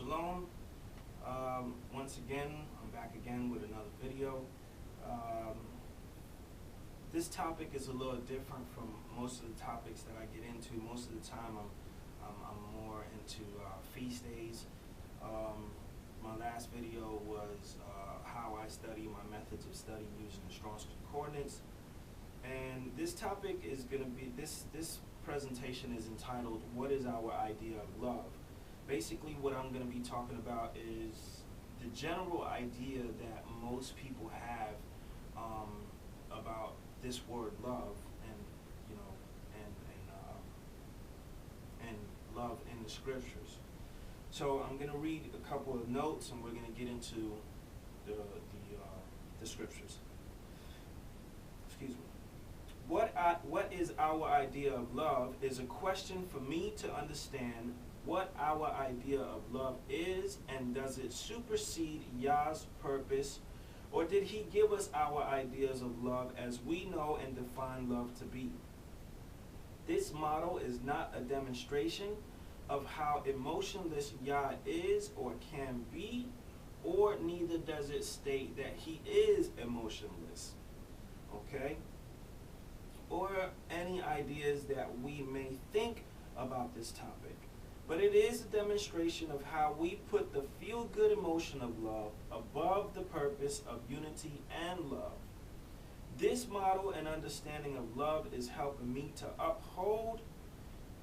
Shalom. Once again, I'm back again with another video. This topic is a little different from most of the topics that I get into. Most of the time, I'm more into feast days. My last video was how I study, my methods of study using the Strong's Concordance. And this topic is going to be, this presentation is entitled, What is Our Idea of Love? Basically, what I'm going to be talking about is the general idea that most people have about this word love, and and love in the scriptures. So I'm going to read a couple of notes, and we're going to get into the scriptures. Excuse me. What is our idea of love is a question for me to understand what our idea of love is, and does it supersede Yah's purpose, or did he give us our ideas of love as we know and define love to be? This model is not a demonstration of how emotionless Yah is or can be, or neither does it state that he is emotionless, okay? Or any ideas that we may think about this topic. But it is a demonstration of how we put the feel-good emotion of love above the purpose of unity and love. This model and understanding of love is helping me to uphold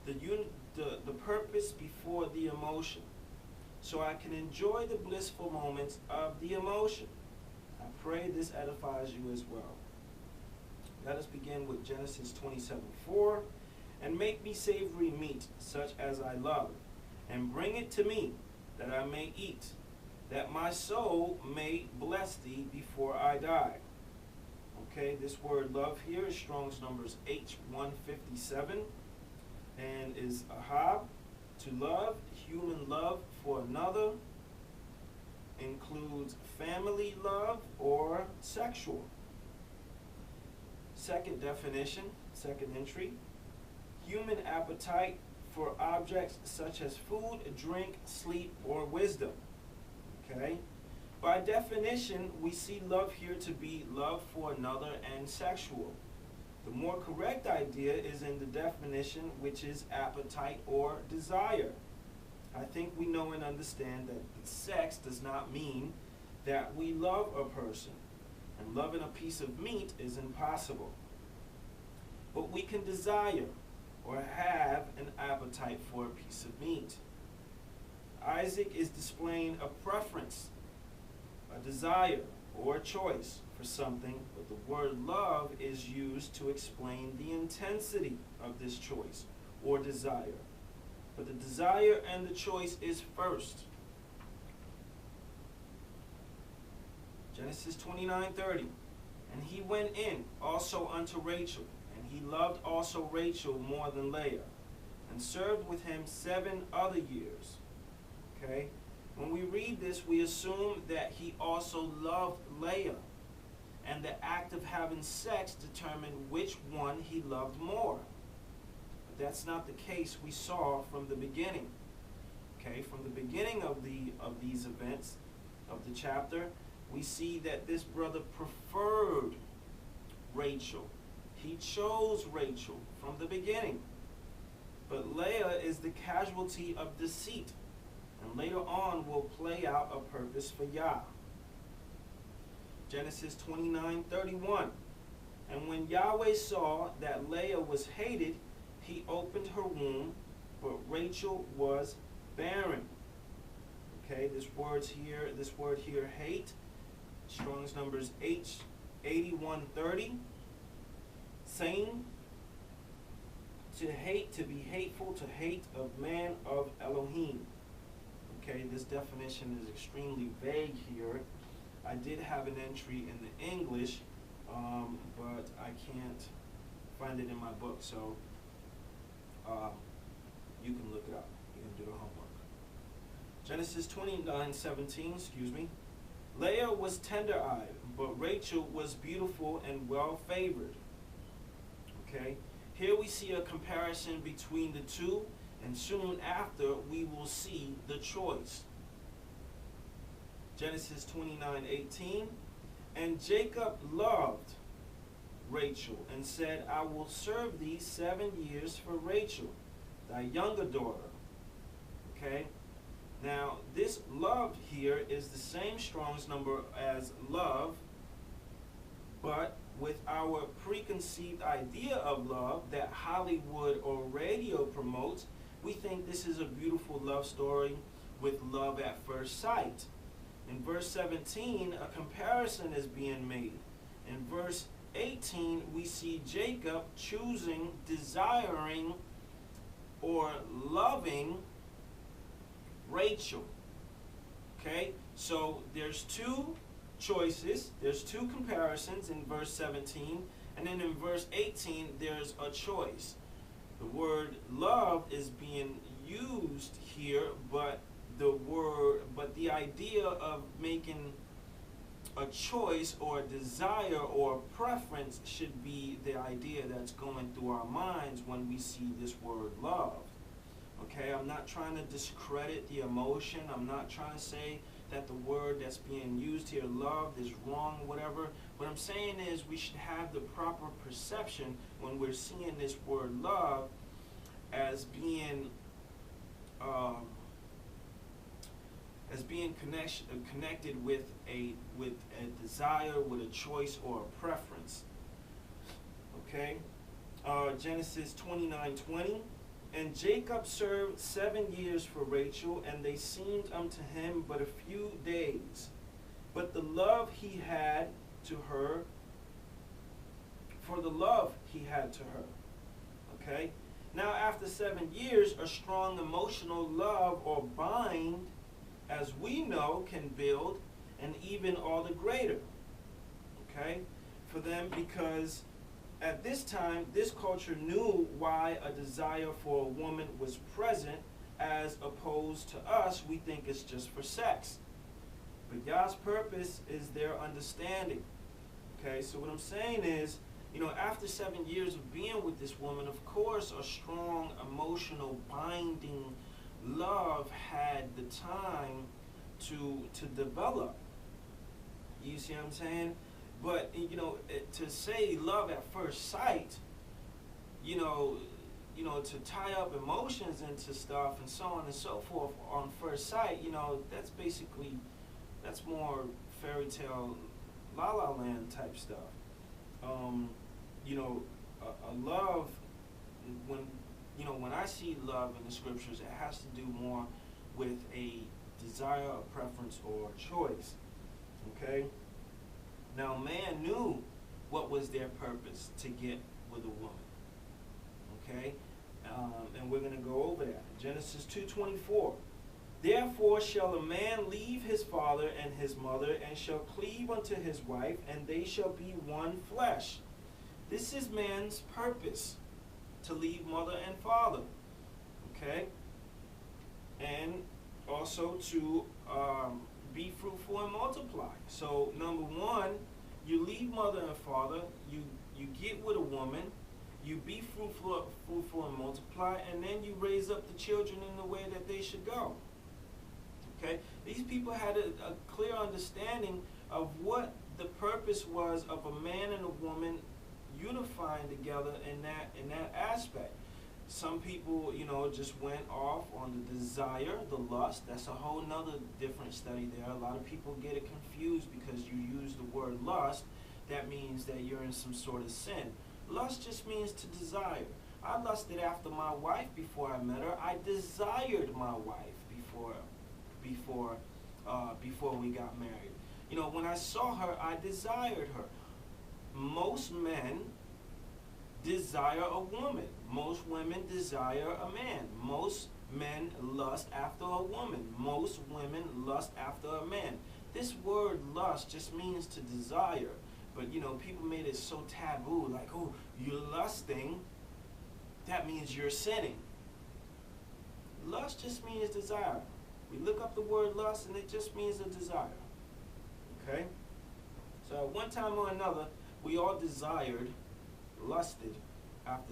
the purpose before the emotion, so I can enjoy the blissful moments of the emotion. I pray this edifies you as well. Let us begin with Genesis 27:4. And make me savory meat, such as I love, and bring it to me, that I may eat, that my soul may bless thee before I die. Okay, this word love here is Strong's numbers H157, and is ahab, to love, human love for another, includes family love or sexual. Second definition, second entry, human appetite for objects such as food, drink, sleep, or wisdom. Okay? By definition, we see love here to be love for another and sexual. The more correct idea is in the definition, which is appetite or desire. I think we know and understand that sex does not mean that we love a person, and loving a piece of meat is impossible. But we can desire or have an appetite for a piece of meat. Isaac is displaying a preference, a desire, or a choice for something, but the word love is used to explain the intensity of this choice or desire. But the desire and the choice is first. Genesis 29:30. And he went in also unto Rachel, and he loved also Rachel more than Leah, and served with him 7 other years. Okay? When we read this, we assume that he also loved Leah, and the act of having sex determined which one he loved more. But that's not the case we saw from the beginning. Okay? From the beginning of these events of the chapter, we see that this brother preferred Rachel. He chose Rachel from the beginning. But Leah is the casualty of deceit, and later on will play out a purpose for Yah. Genesis 29:31. And when Yahweh saw that Leah was hated, he opened her womb, but Rachel was barren. Okay, this word here, hate, Strong's numbers H8130. Saying, to hate, to be hateful, to hate of man of Elohim. Okay, this definition is extremely vague here. I did have an entry in the English, but I can't find it in my book, so you can look it up. You can do the homework. Genesis 29:17, excuse me. Leah was tender-eyed, but Rachel was beautiful and well-favored. Okay, here we see a comparison between the two, and soon after we will see the choice. Genesis 29:18. And Jacob loved Rachel and said, I will serve thee 7 years for Rachel, thy younger daughter. Okay? Now, this loved here is the same Strong's number as love, but with our preconceived idea of love that Hollywood or radio promotes, we think this is a beautiful love story with love at first sight. In verse 17, a comparison is being made. In verse 18, we see Jacob choosing, desiring, or loving Rachel. Okay? So there's two choices, there's two comparisons in verse 17, and then in verse 18 there's a choice. The word love is being used here, but the idea of making a choice or a desire or a preference should be the idea that's going through our minds when we see this word love. Okay, I'm not trying to discredit the emotion. I'm not trying to say that the word that's being used here, love, is wrong, whatever. What I'm saying is we should have the proper perception when we're seeing this word love as being connected with a desire, with a choice or a preference. Okay, Genesis 29:20. And Jacob served 7 years for Rachel, and they seemed unto him but a few days. But the love he had to her, for the love he had to her. Okay? Now after 7 years, a strong emotional love or bind, as we know, can build, and even all the greater. Okay? For them, because at this time, this culture knew why a desire for a woman was present, as opposed to us, we think it's just for sex. But God's purpose is their understanding. Okay, so what I'm saying is, you know, after 7 years of being with this woman, of course, a strong emotional binding love had the time to develop. You see what I'm saying? But, you know, to say love at first sight, you know, to tie up emotions into stuff and so on and so forth on first sight, you know, that's more fairy tale, la la land type stuff. You know, a love, when I see love in the scriptures, it has to do more with a desire, a preference, or a choice. Okay? Now, man knew what was their purpose to get with a woman. Okay? And we're going to go over that. Genesis 2:24. Therefore shall a man leave his father and his mother, and shall cleave unto his wife, and they shall be one flesh. This is man's purpose, to leave mother and father. Okay? And also to be fruitful and multiply. So number one, you leave mother and father, you get with a woman, you be fruitful and multiply, and then you raise up the children in the way that they should go. Okay? These people had a clear understanding of what the purpose was of a man and a woman unifying together in that aspect. Some people, you know, just went off on the desire, the lust. That's a whole nother different study there. A lot of people get it confused because you use the word lust. That means that you're in some sort of sin. Lust just means to desire. I lusted after my wife before I met her. I desired my wife before we got married. You know, when I saw her, I desired her. Most men desire a woman. Most women desire a man. Most men lust after a woman. Most women lust after a man. This word lust just means to desire. But, you know, people made it so taboo, like, oh, you're lusting, that means you're sinning. Lust just means desire. We look up the word lust and it just means a desire. Okay? So at one time or another, we all desired, lusted after